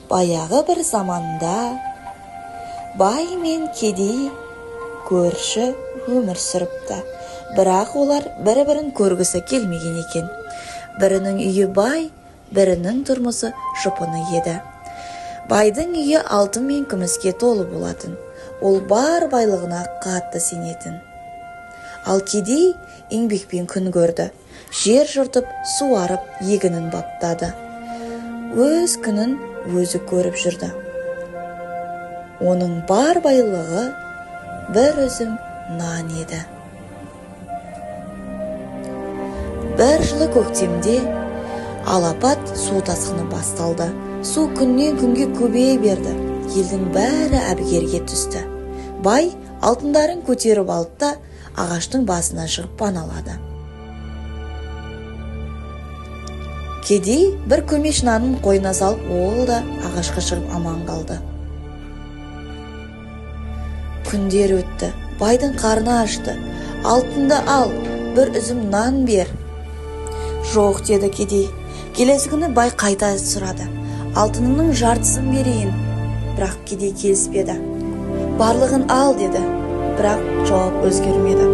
Баяғы бір заманда бай мен кедей көрші өмір сүріпті. Бірақ олар бір-бірін көргісі келмеген екен. Бірінің үйі бай, бірінің тұрмысы жұпыны еді. Байдың үйі алтын мен күміске толы болатын. Ол бар байлығына қатты сенетін. Ал кедей еңбекпен күн көрді. Жер жыртып, суарып, егінін баптады. Өз күнін өзі көріп жүрді. Оның бар байлығы бір үзім нан еді. Бір жылы көктемде алапат су тасқыны басталды. Су күннен күнге көбейе берді. Елдің бәрі әбігерге түсті. Бай алтындарын көтеріп алды да ағаштың басына шығып паналады. Кедей бір көмеш нанын қойнына салып, ол да ағашқа шығып аман қалды. Күндер өтті. Байдың қарны ашты. Алтынды ал, бір үзім нан бер. Жоқ, деді кедей. Келесі күні бай қайта сұрады. Алтынының жартысын берейін. Бірақ кедей келіспеді. Барлығын ал, деді. Бірақ жауап өзгермеді.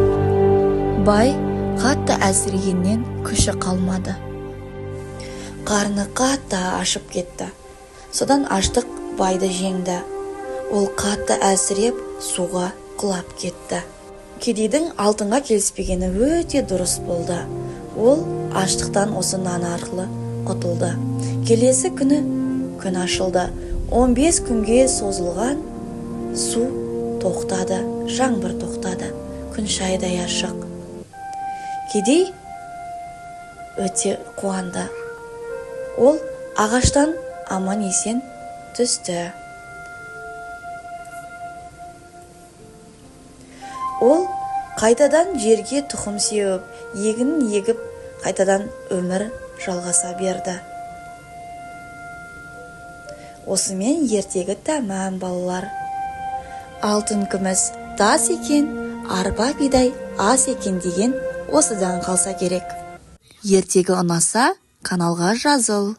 Бай қатты әлсірегеннен күші қалмады. Қарны қатты ашып кетті. Содан аштық байды жеңді. Ол қатты әлсіреп суға құлап кетті. Кедейдің алтынға келіспегені өте дұрыс болды. Ол аштықтан осы нан арқылы құтылды. Келесі күні күн ашылды. 15 күнге созылған су тоқтады, жаңбыр тоқтады. Күн шайдай ашық. Кедей өте қуанды. Ол ағаштан аман есен түсті. Ол қайтадан жерге тұқым сеуіп, егінін егіп, қайтадан өмір жалғаса берді. Осымен ертегі тәмам, балалар. Алтын күміс тас екен, арпа бидай ас екен деген осыдан қалса керек. Ертегі ұнаса, каналға жазыл.